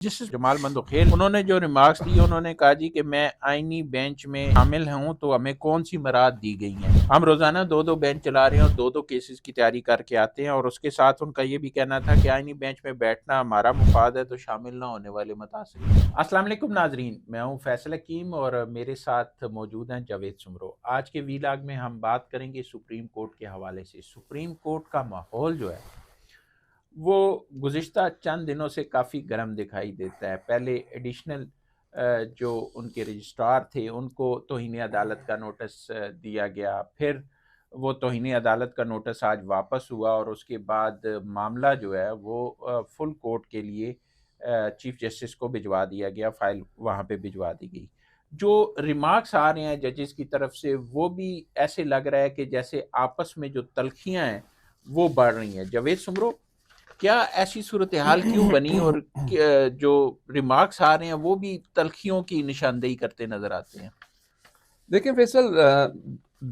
Justice جمال مندوخیل انہوں نے جو ریمارکس دی، انہوں نے کہا جی کہ میں آئینی بینچ میں شامل ہوں تو ہمیں کون سی مراد دی گئی ہیں۔ ہم روزانہ دو بینچ چلا رہے ہیں اور دو کیسز کی تیاری کر کے آتے ہیں، اور اس کے ساتھ ان کا یہ بھی کہنا تھا کہ آئینی بینچ میں بیٹھنا ہمارا مفاد ہے تو شامل نہ ہونے والے متاثر۔ السلام علیکم ناظرین، میں ہوں فیصل حکیم اور میرے ساتھ موجود ہیں جاوید سمرو۔ آج کے ویلاگ میں ہم بات کریں گے سپریم کورٹ کے حوالے سے۔ سپریم کورٹ کا ماحول جو ہے وہ گزشتہ چند دنوں سے کافی گرم دکھائی دیتا ہے۔ پہلے ایڈیشنل جو ان کے رجسٹرار تھے ان کو توہین عدالت کا نوٹس دیا گیا، پھر وہ توہین عدالت کا نوٹس آج واپس ہوا اور اس کے بعد معاملہ جو ہے وہ فل کورٹ کے لیے چیف جسٹس کو بھجوا دیا گیا، فائل وہاں پہ بھجوا دی گئی۔ جو ریمارکس آ رہے ہیں ججز کی طرف سے وہ بھی ایسے لگ رہا ہے کہ جیسے آپس میں جو تلخیاں ہیں وہ بڑھ رہی ہیں۔ جاوید سمرو، کیا ایسی صورتحال کیوں بنی اور جو ریمارکس آ رہے ہیں وہ بھی تلخیوں کی نشاندہی کرتے نظر آتے ہیں؟ دیکھیں فیصل،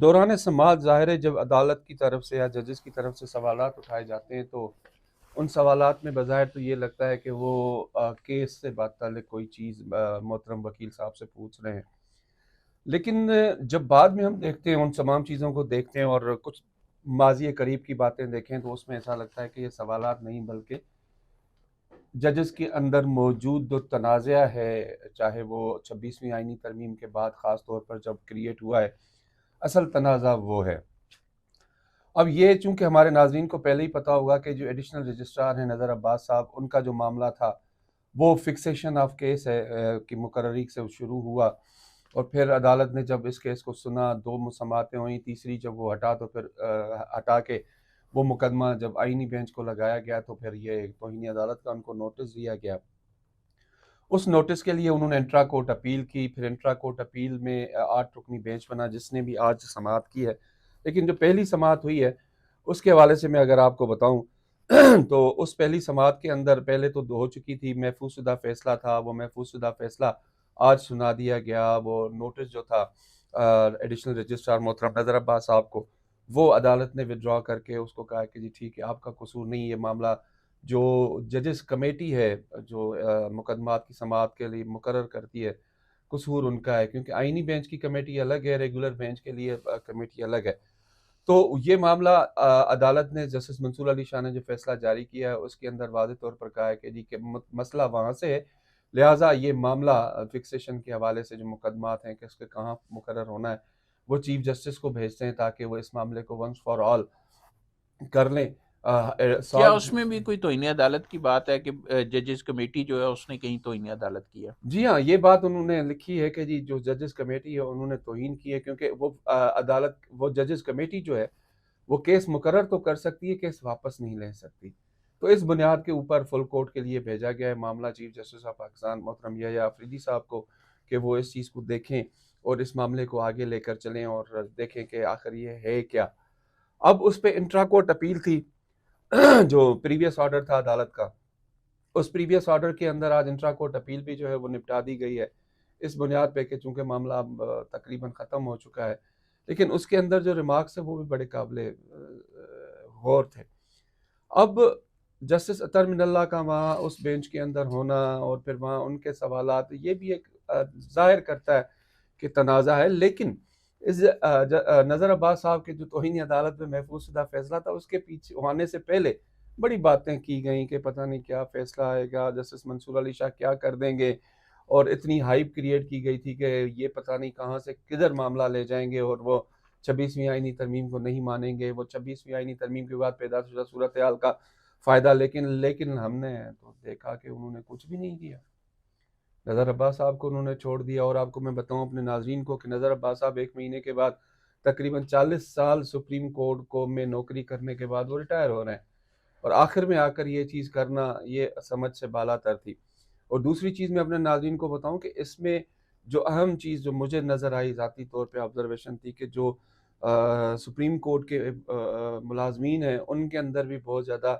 دوران سماعت ظاہر ہے جب عدالت کی طرف سے یا ججز کی طرف سے سوالات اٹھائے جاتے ہیں تو ان سوالات میں بظاہر تو یہ لگتا ہے کہ وہ کیس سے متعلق کوئی چیز محترم وکیل صاحب سے پوچھ رہے ہیں، لیکن جب بعد میں ہم دیکھتے ہیں ان تمام چیزوں کو دیکھتے ہیں اور کچھ ماضی قریب کی باتیں دیکھیں تو اس میں ایسا لگتا ہے کہ یہ سوالات نہیں بلکہ ججز کے اندر موجود جو تنازع ہے، چاہے وہ 26ویں آئینی ترمیم کے بعد خاص طور پر جب کریٹ ہوا ہے، اصل تنازع وہ ہے۔ اب یہ چونکہ ہمارے ناظرین کو پہلے ہی پتا ہوگا کہ جو ایڈیشنل رجسٹرار ہیں نظر عباس صاحب، ان کا جو معاملہ تھا وہ فکسیشن آف کیس ہے کہ مقرری سے شروع ہوا، اور پھر عدالت نے جب اس کیس کو سنا 2 سماعتیں ہوئیں، تیسری جب وہ ہٹا تو پھر ہٹا کے وہ مقدمہ جب آئینی بینچ کو لگایا گیا تو پھر یہ توہین عدالت کا ان کو نوٹس دیا گیا۔ اس نوٹس کے لیے انہوں نے انٹرا کورٹ اپیل کی، پھر انٹرا کورٹ اپیل میں 8 رکنی بینچ بنا جس نے بھی آج سماعت کی ہے، لیکن جو پہلی سماعت ہوئی ہے اس کے حوالے سے میں اگر آپ کو بتاؤں تو اس پہلی سماعت کے اندر پہلے تو ہو چکی تھی، محفوظ شدہ فیصلہ تھا، وہ محفوظ شدہ فیصلہ آج سنا دیا گیا۔ وہ نوٹس جو تھا ایڈیشنل رجسٹرار محترم نظر عباس صاحب کو، وہ عدالت نے وڈرا کر کے اس کو کہا کہ جی ٹھیک ہے، آپ کا قصور نہیں، یہ معاملہ جو ججز کمیٹی ہے جو مقدمات کی سماعت کے لیے مقرر کرتی ہے، قصور ان کا ہے، کیونکہ آئینی بینچ کی کمیٹی الگ ہے، ریگولر بینچ کے لیے کمیٹی الگ ہے۔ تو یہ معاملہ عدالت نے جسٹس منصور علی شاہ نے جو فیصلہ جاری کیا ہے اس کے اندر واضح طور پر کہا ہے کہ جی کہ مسئلہ وہاں سے ہے، لہٰذا یہ معاملہ فکسیشن کے حوالے سے جو مقدمات ہیں کہ اس کے کہاں مقرر ہونا ہے وہ چیف جسٹس کو بھیجتے ہیں تاکہ وہ اس معاملے کو ونس فار آل کر لیں۔ کیا اس میں بھی کوئی توہین عدالت کی بات ہے کہ ججز کمیٹی جو ہے اس نے کہیں توہین عدالت کیا؟ جی ہاں، یہ بات انہوں نے لکھی ہے کہ جی جو ججز کمیٹی ہے انہوں نے توہین کی ہے، کیونکہ وہ عدالت وہ ججز کمیٹی جو ہے وہ کیس مقرر تو کر سکتی ہے، کیس واپس نہیں لے سکتی۔ تو اس بنیاد کے اوپر فل کورٹ کے لیے بھیجا گیا ہے معاملہ چیف جسٹس آف پاکستان محترم یحییٰ آفریدی صاحب کو کہ وہ اس چیز کو دیکھیں اور اس معاملے کو آگے لے کر چلیں اور دیکھیں کہ آخر یہ ہے کیا۔ اب اس پہ انٹرا کورٹ اپیل تھی جو پریویس آرڈر تھا عدالت کا، اس پریویس آرڈر کے اندر آج انٹرا کورٹ اپیل بھی جو ہے وہ نپٹا دی گئی ہے اس بنیاد پہ کہ چونکہ معاملہ اب تقریباً ختم ہو چکا ہے، لیکن اس کے اندر جو ریمارکس ہیں وہ بھی بڑے قابل غور تھے۔ اب جسٹس اطہر من اللہ کا وہاں اس بینچ کے اندر ہونا اور پھر وہاں ان کے سوالات، یہ بھی ایک ظاہر کرتا ہے کہ تنازع ہے، لیکن اس نظر عباس صاحب کے جو توہین عدالت میں محفوظ شدہ فیصلہ تھا اس کے پیچھے ہونے سے پہلے بڑی باتیں کی گئیں کہ پتہ نہیں کیا فیصلہ آئے گا، جسٹس منصور علی شاہ کیا کر دیں گے، اور اتنی ہائپ کریٹ کی گئی تھی کہ یہ پتہ نہیں کہاں سے کدھر معاملہ لے جائیں گے اور وہ 26ویں آئینی ترمیم کو نہیں مانیں گے، وہ 26ویں آئینی ترمیم کے بعد پیدا شدہ صورتحال کا فائدہ، لیکن ہم نے تو دیکھا کہ انہوں نے کچھ بھی نہیں کیا۔ نظر عباس صاحب کو انہوں نے چھوڑ دیا، اور آپ کو میں بتاؤں اپنے ناظرین کو کہ نظر عباس صاحب 1 مہینے کے بعد تقریباً 40 سال سپریم کورٹ کو میں نوکری کرنے کے بعد وہ ریٹائر ہو رہے ہیں، اور آخر میں آ کر یہ چیز کرنا یہ سمجھ سے بالا تر تھی۔ اور دوسری چیز میں اپنے ناظرین کو بتاؤں کہ اس میں جو اہم چیز جو مجھے نظر آئی ذاتی طور پہ آبزرویشن تھی کہ جو سپریم کورٹ کے ملازمین ہیں ان کے اندر بھی بہت زیادہ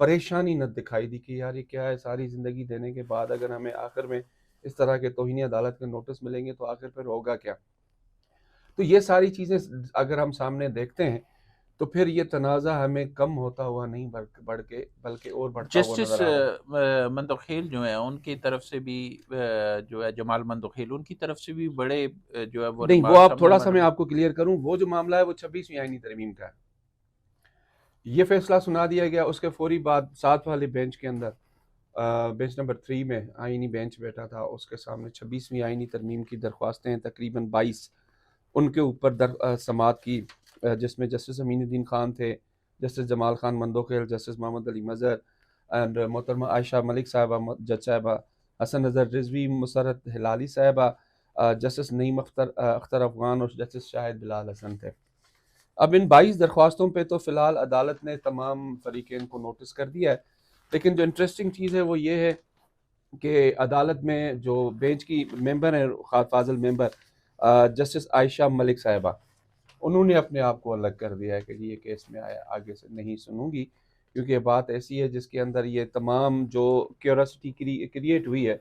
پریشانی نہ دکھائی دی کہ یار یہ کیا ہے، ساری زندگی دینے کے بعد اگر ہمیں آخر میں اس طرح کے توہین عدالت کے نوٹس ملیں گے تو آخر پھر ہوگا کیا۔ تو یہ ساری چیزیں اگر ہم سامنے دیکھتے ہیں تو پھر یہ تنازع ہمیں کم ہوتا ہوا نہیں بڑھ کے بلکہ اور بڑھتا ہوا جسٹس نظر آ رہا ہے۔ مندوخیل جو ہیں ان کی طرف سے بھی جو ہے جمال مندوخیل ان کی طرف سے بھی بڑے جو ہے وہ نہیں، وہ ریمارکس آپ ہم نے تھوڑا سا میں آپ کو کلیئر کروں، وہ جو معاملہ ہے وہ 26ویں آئینی ترمیم کا ہے۔ یہ فیصلہ سنا دیا گیا، اس کے فوری بعد 7 والے بینچ کے اندر بینچ نمبر 3 میں آئینی بینچ بیٹھا تھا، اس کے سامنے 26ویں آئینی ترمیم کی درخواستیں تقریباً 22 ان کے اوپر سماعت کی، جس میں جسٹس امین الدین خان تھے، justice Jamal Khan Mandokhel, justice Muhammad Ali Mazhar and محترمہ عائشہ ملک صاحبہ، جج صاحبہ، حسن نظر رضوی، مسرت ہلالی صاحبہ، جسٹس نعیم اختر افغان اور جسٹس شاہد بلال حسن تھے۔ اب ان 22 درخواستوں پہ تو فی الحال عدالت نے تمام فریقین کو نوٹس کر دیا ہے، لیکن جو انٹرسٹنگ چیز ہے وہ یہ ہے کہ عدالت میں جو بینچ کی ممبر ہیں، فاضل ممبر جسٹس عائشہ ملک صاحبہ، انہوں نے اپنے آپ کو الگ کر دیا ہے کہ یہ کیس میں آگے سے نہیں سنوں گی، کیونکہ یہ بات ایسی ہے جس کے اندر یہ تمام جو کیورسٹی کریٹ ہوئی ہے،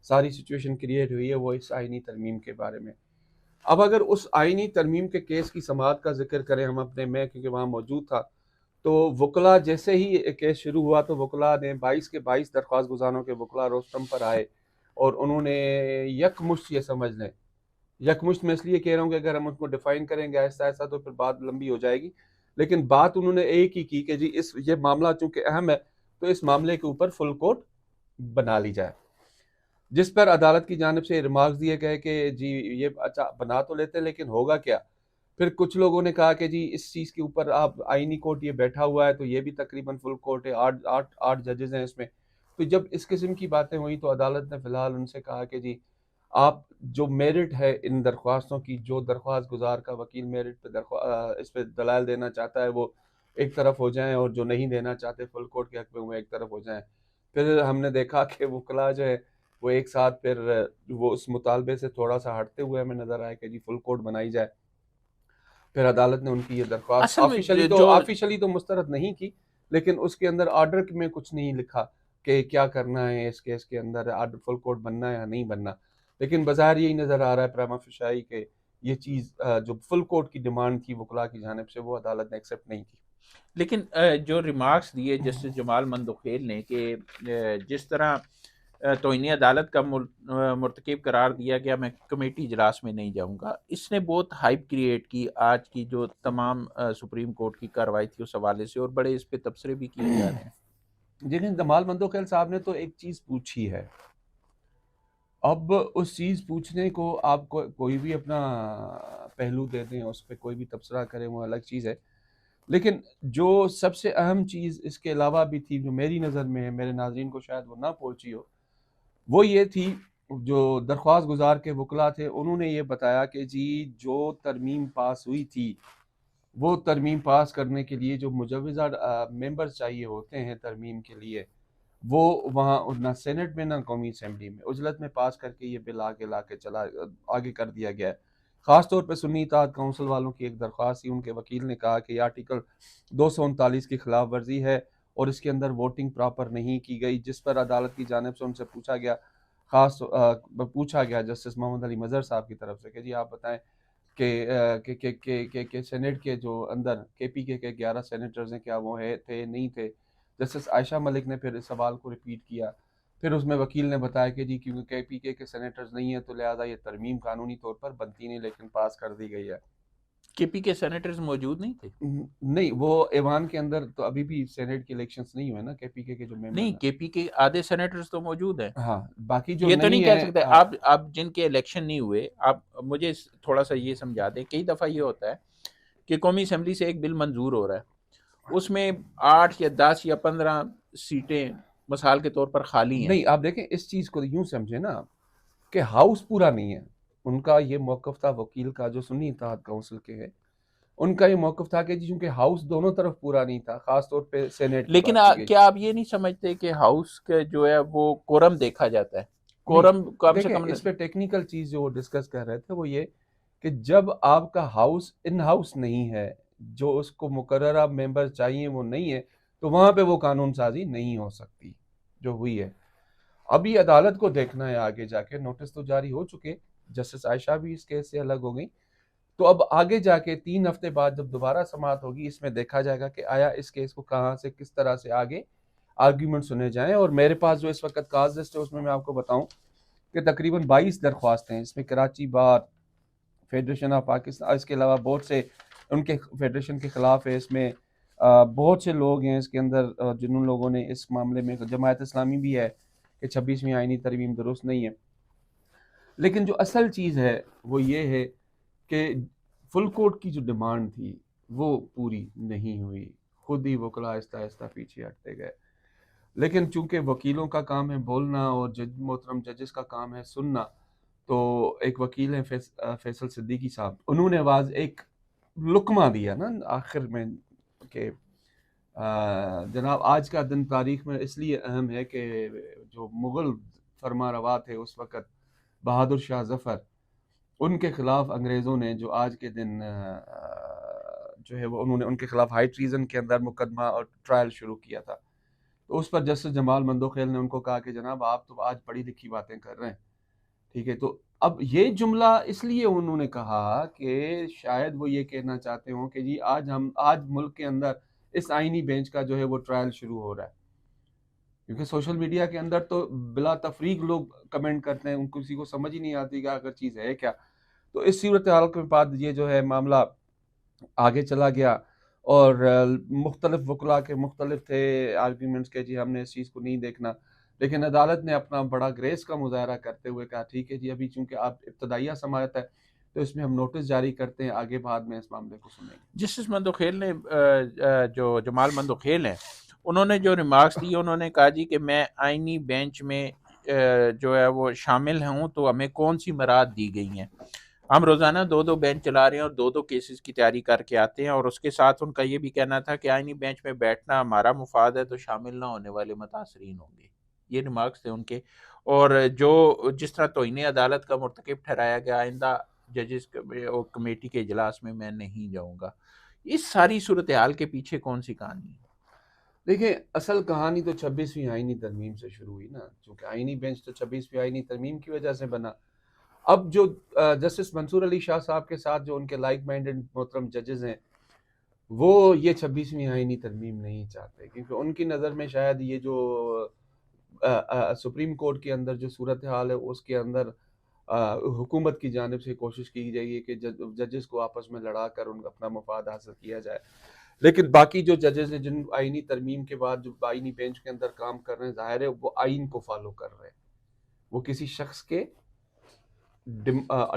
ساری سچویشن کریٹ ہوئی ہے وہ اس آئینی ترمیم کے بارے میں۔ اب اگر اس آئینی ترمیم کے کیس کی سماعت کا ذکر کریں ہم اپنے میں، کیونکہ وہاں موجود تھا، تو وکلا جیسے ہی کیس شروع ہوا تو وکلا نے 22 کے 22 درخواست گزاروں کے وکلا روسٹم پر آئے اور انہوں نے یکمشت یہ سمجھ لیں، یکمشت میں اس لیے کہہ رہا ہوں کہ اگر ہم اس کو ڈیفائن کریں گے آہستہ آہستہ تو پھر بات لمبی ہو جائے گی، لیکن بات انہوں نے ایک ہی کی کہ جی یہ معاملہ چونکہ اہم ہے تو اس معاملے کے اوپر فل کورٹ بنا لی جائے، جس پر عدالت کی جانب سے ریمارکس دیے گئے کہ جی یہ اچھا بنا تو لیتے لیکن ہوگا کیا۔ پھر کچھ لوگوں نے کہا کہ جی اس چیز کے اوپر آپ آئینی کورٹ یہ بیٹھا ہوا ہے تو یہ بھی تقریباً فل کورٹ ہے، آٹھ ججز ہیں اس میں۔ تو جب اس قسم کی باتیں ہوئیں تو عدالت نے فی الحال ان سے کہا کہ جی آپ جو میرٹ ہے ان درخواستوں کی، جو درخواست گزار کا وکیل میرٹ پہ اس پہ دلائل دینا چاہتا ہے وہ ایک طرف ہو جائیں، اور جو نہیں دینا چاہتے فل کورٹ کے حق میں وہ ایک طرف ہو جائیں۔ پھر ہم نے دیکھا کہ وکلا جو ہے وہ ایک ساتھ پھر وہ اس مطالبے سے تھوڑا سا ہٹتے ہوئے ہمیں نظر آئے کہ جی فل کورٹ بنائی جائے۔ پھر عدالت نے ان کی یہ درخواست اصل میں آفیشلی تو مسترد نہیں کی، لیکن اس کے اندر آرڈر میں کچھ نہیں لکھا کہ کیا کرنا ہے اس کیس کے اندر، فل کورٹ بننا ہے یا نہیں بننا، لیکن بظاہر یہی نظر آ رہا ہے پراما فشائی کہ یہ چیز جو فل کورٹ کی ڈیمانڈ تھی وکلا کی جانب سے وہ عدالت نے ایکسیپٹ نہیں کی۔ لیکن جو ریمارکس دیے جسٹس جمال مندوخیل نے کہ جس طرح توہین عدالت کا مرتکب قرار دیا گیا، میں کمیٹی اجلاس میں نہیں جاؤں گا، اس نے بہت ہائپ کریٹ کی آج کی جو تمام سپریم کورٹ کی کارروائی تھی اس حوالے سے، اور بڑے اس پہ تبصرے بھی کیے جا رہے ہیں۔ لیکن جمال مندوخیل صاحب نے تو ایک چیز پوچھی ہے، اب اس چیز پوچھنے کو آپ کوئی بھی اپنا پہلو دے دیں، اس پہ کوئی بھی تبصرہ کریں، وہ الگ چیز ہے، لیکن جو سب سے اہم چیز اس کے علاوہ بھی تھی جو میری نظر میں ہے، میرے ناظرین کو شاید وہ نہ پہنچی ہو، وہ یہ تھی جو درخواست گزار کے وکلا تھے انہوں نے یہ بتایا کہ جی جو ترمیم پاس ہوئی تھی وہ ترمیم پاس کرنے کے لیے جو مجوزہ ممبرز چاہیے ہوتے ہیں ترمیم کے لیے، وہ وہاں نہ سینٹ میں نہ قومی اسمبلی میں عجلت میں پاس کر کے یہ بل آگے کر دیا گیا ہے۔ خاص طور پہ سنی اطاعت کونسل والوں کی ایک درخواست تھی، ان کے وکیل نے کہا کہ یہ آرٹیکل 239 کی خلاف ورزی ہے اور اس کے اندر ووٹنگ پراپر نہیں کی گئی، جس پر عدالت کی جانب سے ان سے پوچھا گیا جسٹس محمد علی مظہر صاحب کی طرف سے کہ جی آپ بتائیں کہ سینٹ کے جو اندر کے پی کے 11 سینیٹرز ہیں کیا وہ تھے نہیں تھے۔ جسٹس عائشہ ملک نے پھر اس سوال کو ریپیٹ کیا، پھر اس میں وکیل نے بتایا کہ جی کیونکہ کے پی کے سینیٹرز نہیں ہیں تو لہٰذا یہ ترمیم قانونی طور پر بنتی نہیں، لیکن پاس کر دی گئی ہے۔ کے پی کے سینیٹرز موجود نہیں تھے؟ نہیں، وہ ایوان کے اندر تو ابھی بھی سینٹ کے الیکشنز نہیں ہوئے نا، کے پی کے جو ممبر نہیں، کے پی کے آدھے سینیٹرز تو موجود ہیں۔ ہاں، باقی جو یہ تو نہیں کہہ سکتے ہیں آپ جن کے الیکشن نہیں ہوئے، آپ مجھے تھوڑا سا یہ سمجھا دیں، کئی دفعہ یہ ہوتا ہے کہ قومی اسمبلی سے ایک بل منظور ہو رہا ہے، اس میں 8 یا 10 یا 15 سیٹیں مثال کے طور پر خالی ہیں۔ نہیں، آپ دیکھیں اس چیز کو یوں سمجھیں نا کہ ہاؤس پورا نہیں ہے، ان کا یہ موقف تھا وکیل کا جو سنی اطاعت کونسل کے ہے، ان کا یہ موقف تھا کہ جی چونکہ ہاؤس دونوں طرف پورا نہیں تھا، خاص طور پہ سینیٹ کی لیکن بات کی گئی۔ کیا آپ یہ نہیں سمجھتے کہ ہاؤس کا جو ہے وہ کورم دیکھا جاتا ہے؟ کورم کم سے دیکھیں کم اس پہ ٹیکنیکل چیز جو وہ ڈسکس کر رہے تھے وہ یہ کہ جب آپ کا ہاؤس ان ہاؤس نہیں ہے، جو اس کو مقررہ ممبر چاہیے وہ نہیں ہے، تو وہاں پہ وہ قانون سازی نہیں ہو سکتی جو ہوئی ہے۔ ابھی عدالت کو دیکھنا ہے آگے جا کے، نوٹس تو جاری ہو چکے، جسٹس عائشہ بھی اس کیس سے الگ ہو گئی، تو اب آگے جا کے 3 ہفتے بعد جب دوبارہ سماعت ہوگی اس میں دیکھا جائے گا کہ آیا اس کیس کو کہاں سے کس طرح سے آگے آرگیومنٹ سنے جائیں. اور میرے پاس جو اس وقت کاز لسٹ ہے اس میں آپ کو بتاؤں کہ تقریباً 22 درخواستیں ہیں. اس میں کراچی بار، فیڈریشن آف پاکستان، اس کے علاوہ بہت سے ان کے فیڈریشن کے خلاف ہے. اس میں بہت سے لوگ ہیں اس کے اندر جن لوگوں نے اس معاملے میں، جماعت اسلامی بھی ہے کہ 26ویں آئینی ترمیم درست نہیں ہے. لیکن جو اصل چیز ہے وہ یہ ہے کہ فل کورٹ کی جو ڈیمانڈ تھی وہ پوری نہیں ہوئی. خود ہی وکلا آہستہ آہستہ پیچھے ہٹتے گئے. لیکن چونکہ وکیلوں کا کام ہے بولنا اور محترم ججز کا کام ہے سننا، تو ایک وکیل ہیں فیصل صدیقی صاحب، انہوں نے آواز ایک لقمہ دیا نا آخر میں کہ جناب آج کا دن تاریخ میں اس لیے اہم ہے کہ جو مغل فرما روا تھے اس وقت بہادر شاہ ظفر، ان کے خلاف انگریزوں نے جو آج کے دن جو ہے وہ انہوں نے ان کے خلاف ہائی ٹریزن کے اندر مقدمہ اور ٹرائل شروع کیا تھا. تو اس پر جسٹس جمال مندوخیل نے ان کو کہا کہ جناب آپ تو آج پڑھی لکھی باتیں کر رہے ہیں، ٹھیک ہے. تو اب یہ جملہ اس لیے انہوں نے کہا کہ شاید وہ یہ کہنا چاہتے ہوں کہ جی آج ملک کے اندر اس آئینی بینچ کا جو ہے وہ ٹرائل شروع ہو رہا ہے. کیونکہ سوشل میڈیا کے اندر تو بلا تفریق لوگ کمنٹ کرتے ہیں، ان کسی کو سمجھ ہی نہیں آتی کہ اگر چیز ہے کیا. تو اس صورتحال کے بعد یہ جو ہے معاملہ آگے چلا گیا اور مختلف وکلا کے مختلف تھے آرگیومنٹس کے جی ہم نے اس چیز کو نہیں دیکھنا. لیکن عدالت نے اپنا بڑا گریس کا مظاہرہ کرتے ہوئے کہا ٹھیک ہے جی ابھی چونکہ آپ ابتدائیہ سماعت ہے تو اس میں ہم نوٹس جاری کرتے ہیں، آگے بعد میں اس معاملے کو سنیں گے. جسٹس مندوخیل نے جو جمال مندوخیل ہیں انہوں نے جو ریمارکس دی، انہوں نے کہا جی کہ میں آئینی بینچ میں جو ہے وہ شامل ہوں تو ہمیں کون سی مراد دی گئی ہیں. ہم روزانہ 2 بینچ چلا رہے ہیں اور 2 کیسز کی تیاری کر کے آتے ہیں، اور اس کے ساتھ ان کا یہ بھی کہنا تھا کہ آئینی بینچ میں بیٹھنا ہمارا مفاد ہے تو شامل نہ ہونے والے متاثرین ہوں گے. یہ ریمارکس تھے ان کے. اور جو جس طرح توہین عدالت کا مرتکب ٹھہرایا گیا، آئندہ ججز کمیٹی کے اجلاس میں میں نہیں جاؤں گا. اس ساری صورتحال کے پیچھے کون سی کہانی ہے؟ دیکھیں اصل کہانی تو 26ویں آئینی ترمیم سے شروع ہوئی نا، چونکہ آئینی بینچ تو 26ویں آئینی ترمیم کی وجہ سے بنا. اب جو جسٹس منصور علی شاہ صاحب کے ساتھ جو ان کے لائک مائنڈڈ محترم ججز ہیں وہ یہ 26ویں آئینی ترمیم نہیں چاہتے، کیونکہ ان کی نظر میں شاید یہ جو سپریم کورٹ کے اندر جو صورتحال ہے اس کے اندر حکومت کی جانب سے کوشش کی جائے کہ ججز کو آپس میں لڑا کر ان کا اپنا مفاد حاصل کیا جائے. لیکن باقی جو ججز ہیں جن آئینی ترمیم کے بعد جو آئینی بینچ کے اندر کام کر رہے ہیں، ظاہر ہے وہ آئین کو فالو کر رہے ہیں، وہ کسی شخص کے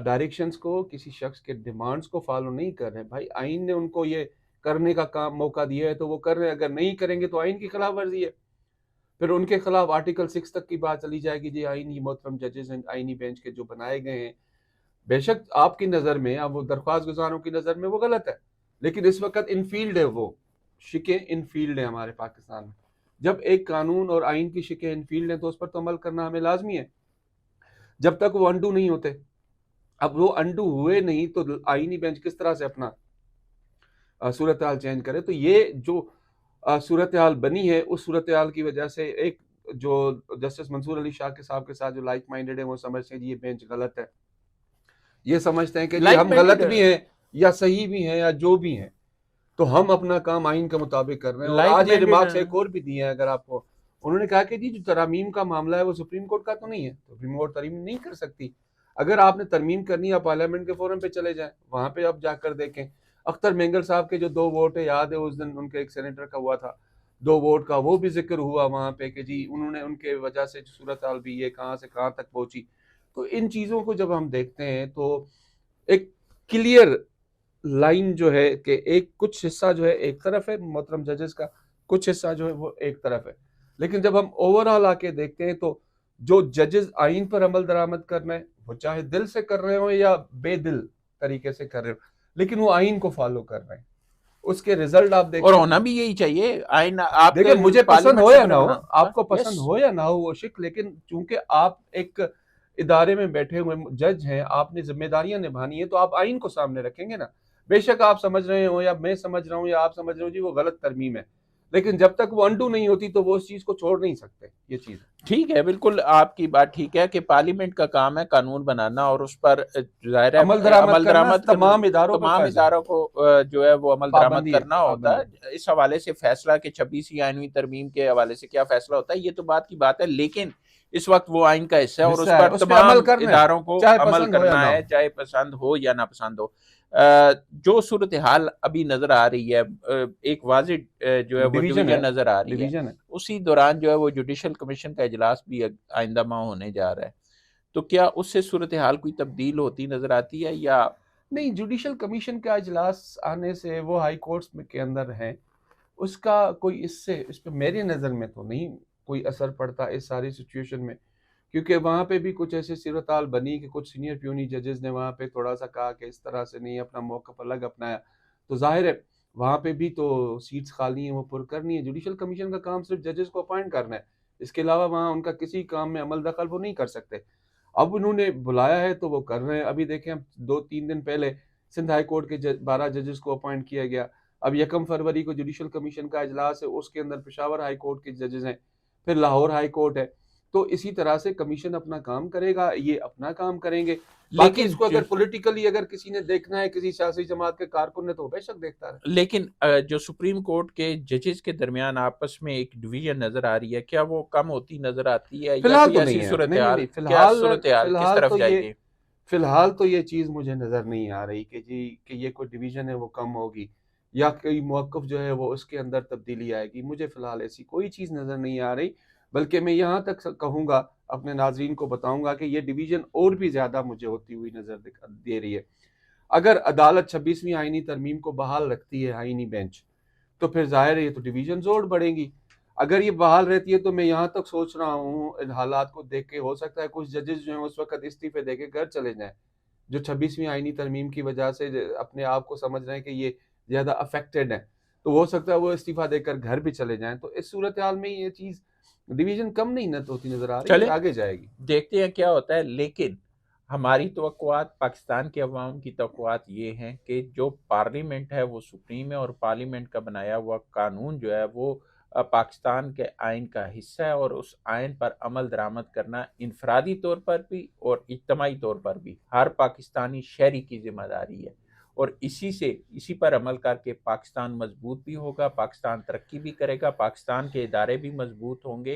ڈائریکشنز کو، کسی شخص کے ڈیمانڈز کو فالو نہیں کر رہے ہیں. بھائی آئین نے ان کو یہ کرنے کا کام موقع دیا ہے تو وہ کر رہے ہیں، اگر نہیں کریں گے تو آئین کی خلاف ورزی ہے. پھر ان کے خلاف آرٹیکل 6 تک کی بات چلی جائے گی، جی آئینی محترم ججز ہیں آئینی بینچ کے جو بنائے گئے ہیں، بے شک آپ کی نظر میں، اب وہ درخواست گزاروں کی نظر میں وہ غلط ہے، لیکن اس وقت ان فیلڈ ہے، وہ شکیں ان فیلڈ ہیں ہمارے پاکستان میں. جب ایک قانون اور آئین کی شکیں ان فیلڈ ہیں تو اس پر تو عمل کرنا ہمیں لازمی ہے جب تک وہ انڈو نہیں ہوتے. اب وہ انڈو ہوئے نہیں تو آئینی بینچ کس طرح سے اپنا صورتحال چینج کرے. تو یہ جو صورتحال بنی ہے اس صورتحال کی وجہ سے ایک جو جسٹس منصور علی شاہ کے صاحب کے ساتھ جو لائک مائنڈڈ ہیں وہ سمجھتے ہیں جی یہ بینچ غلط ہے، یہ سمجھتے ہیں کہ جی ہم غلط بھی ہیں یا صحیح بھی ہیں یا جو بھی ہیں، تو ہم اپنا کام آئین کے مطابق کر رہے ہیں. اور آج یہ ریمارکس ایک اور بھی دی ہے اگر آپ کو، انہوں نے کہا کہ جی جو ترامیم کا معاملہ ہے وہ سپریم کورٹ کا تو نہیں ہے، سپریم کورٹ ترمیم نہیں کر سکتی. اگر آپ نے ترمیم کرنی ہے پارلیمنٹ کے فورم پہ چلے جائیں، وہاں پہ آپ جا کر دیکھیں. اختر مینگل صاحب کے جو 2 ووٹ ہے، یاد ہے اس دن ان کے ایک سینیٹر کا ہوا تھا 2 ووٹ کا، وہ بھی ذکر ہوا وہاں پہ کہ جی انہوں نے ان کے وجہ سے صورتحال بھی یہ کہاں سے کہاں تک پہنچی. تو ان چیزوں کو جب ہم دیکھتے ہیں تو ایک کلیئر لائن جو ہے کہ ایک کچھ حصہ جو ہے ایک طرف ہے محترم ججز کا، کچھ حصہ جو ہے وہ ایک طرف ہے. لیکن جب ہم اوورآل آ کے دیکھتے ہیں تو جو ججز آئین پر عمل درآمد کر رہے ہیں وہ چاہے دل سے کر رہے ہوں یا بے دل طریقے سے کر رہے ہوں، لیکن وہ آئین کو فالو کر رہے ہیں. اس کے رزلٹ آپ دیکھیں، اور ہونا بھی یہی چاہیے. آئین آپ دیکھیں مجھے پسند ہو یا نہ ہو، آپ کو Yes. پسند ہو یا نہ ہو وہ شک، لیکن چونکہ آپ ایک ادارے میں بیٹھے ہوئے جج ہیں، آپ نے ذمہ داریاں نبھانی ہیں تو آپ آئین کو سامنے رکھیں گے نا. بے شک آپ سمجھ رہے ہو یا میں سمجھ رہا ہوں یا آپ سمجھ رہے ہو جی وہ غلط ترمیم ہے، لیکن جب تک وہ انڈو نہیں ہوتی تو وہ اس چیز کو چھوڑ نہیں سکتے. یہ چیز ٹھیک ہے، بالکل آپ کی بات ٹھیک ہے کہ پارلیمنٹ کا کام ہے قانون بنانا اور اس پر ظاہر ہے عمل درآمد کرنا تمام اداروں پہ تمام فرض ہے. اداروں کو جو ہے وہ عمل درآمد پابندی ہے، کرنا ہوتا پابندی ہے. ہے. اس حوالے سے فیصلہ کہ 26ویں آئینوی ترمیم کے حوالے سے کیا فیصلہ ہوتا ہے یہ تو بات کی بات ہے، لیکن اس وقت وہ آئین کا حصہ ہے اور اس پر اس پہ تمام عمل کرنا ہے، اداروں کو چاہے عمل پسند ہو یا کرنا نہ ہے، ہو. چاہے پسند ہو یا نہ پسند ہو. جو صورتحال ابھی نظر آ رہی ہے، ایک واضح جو ہے وہ ڈویژن نظر آ رہی ہے. ڈویژن ہے. اسی دوران جو ہے وہ جوڈیشل کمیشن کا اجلاس بھی آئندہ ماہ ہونے جا رہا ہے، تو کیا اس سے صورتحال کوئی تبدیل ہوتی نظر آتی ہے یا نہیں؟ جوڈیشل کمیشن کا اجلاس آنے سے وہ ہائی کورٹس میں کے اندر ہیں، اس کا کوئی اس پہ میری نظر میں تو نہیں کوئی اثر پڑتا اس ساری سچویشن میں، کیونکہ وہاں پہ بھی کچھ ایسی صورتحال بنی کہ کچھ سینئر پیونی ججز نے وہاں پہ تھوڑا سا کہا کہ اس طرح سے نہیں، اپنا موقف الگ اپنایا، تو ظاہر ہے وہاں پہ بھی تو سیٹس خالی ہیں، وہ پر کرنی ہے. جوڈیشل کمیشن کا کام صرف ججز کو اپوائنٹ کرنا ہے، اس کے علاوہ وہاں ان کا کسی کام میں عمل دخل وہ نہیں کر سکتے. اب انہوں نے بلایا ہے تو وہ کر رہے ہیں. ابھی دیکھیں 2-3 دن پہلے سندھ ہائی کورٹ کے 12 ججز کو اپوائنٹ کیا گیا. اب 1 فروری کو جوڈیشل کمیشن کا اجلاس ہے، اس کے اندر پشاور ہائی کورٹ کے ججز ہیں، پھر لاہور ہائی کورٹ ہے. تو اسی طرح سے کمیشن اپنا کام کرے گا، یہ اپنا کام کریں گے. باقی اس کو اگر پولیٹیکلی اگر کسی نے دیکھنا ہے کسی سیاسی جماعت کے کارکن نے تو بے شک دیکھتا ہے. لیکن جو سپریم کورٹ کے ججز کے درمیان آپس میں ایک ڈویژن نظر آ رہی ہے، کیا وہ کم ہوتی نظر آتی ہے فی یا الحال کوئی تو ایسی نہیں ہے. صورتحال، نہیں، کیا صورتحال کس طرف جائے گی؟ فی الحال تو یہ چیز مجھے نظر نہیں آ رہی کہ یہ کوئی ڈویژن ہے وہ کم ہوگی یا کوئی موقف جو ہے وہ اس کے اندر تبدیلی آئے گی. مجھے فی الحال ایسی کوئی چیز نظر نہیں آ رہی، بلکہ میں یہاں تک کہوں گا، اپنے ناظرین کو بتاؤں گا کہ یہ ڈویژن اور بھی زیادہ مجھے ہوتی ہوئی نظر دے رہی ہے. اگر عدالت 26ویں آئینی ترمیم کو بحال رکھتی ہے آئینی بینچ، تو پھر ظاہر ہے یہ تو ڈویژن زور بڑھیں گی. اگر یہ بحال رہتی ہے تو میں یہاں تک سوچ رہا ہوں ان حالات کو دیکھ کے ہو سکتا ہے کچھ ججز جو ہیں اس وقت استعفے دے کے گھر چلے جائیں، جو 26ویں آئینی ترمیم کی وجہ سے اپنے آپ کو سمجھ رہے ہیں کہ یہ زیادہ افیکٹڈ ہیں، تو ہو سکتا ہے وہ استعفیٰ دے کر گھر بھی چلے جائیں. تو اس صورتحال میں یہ چیز ڈویژن کم نہیں ہوتی نظر آ رہی ہے، چلیں یہ آگے جائے گی. دیکھتے ہیں کیا ہوتا ہے. لیکن ہماری توقعات، پاکستان کے عوام کی توقعات یہ ہیں کہ جو پارلیمنٹ ہے وہ سپریم ہے اور پارلیمنٹ کا بنایا ہوا قانون جو ہے وہ پاکستان کے آئین کا حصہ ہے، اور اس آئین پر عمل درآمد کرنا انفرادی طور پر بھی اور اجتماعی طور پر بھی ہر پاکستانی شہری کی ذمہ داری ہے. اور اسی پر عمل کر کے پاکستان مضبوط بھی ہوگا، پاکستان ترقی بھی کرے گا، پاکستان کے ادارے بھی مضبوط ہوں گے،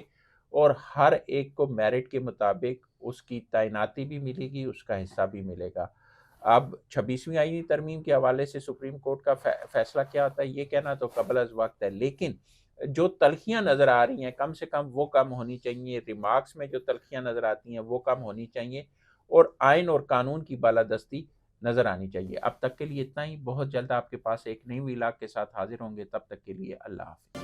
اور ہر ایک کو میرٹ کے مطابق اس کی تعیناتی بھی ملے گی، اس کا حصہ بھی ملے گا. اب 26ویں آئینی ترمیم کے حوالے سے سپریم کورٹ کا فیصلہ کیا ہوتا ہے یہ کہنا تو قبل از وقت ہے، لیکن جو تلخیاں نظر آ رہی ہیں کم سے کم وہ کم ہونی چاہیے. ریمارکس میں جو تلخیاں نظر آتی ہیں وہ کم ہونی چاہیے، اور آئین اور قانون کی بالادستی نظر آنی چاہیے. اب تک کے لیے اتنا ہی. بہت جلد آپ کے پاس ایک نئی ویلاگ کے ساتھ حاضر ہوں گے. تب تک کے لیے اللہ حافظ.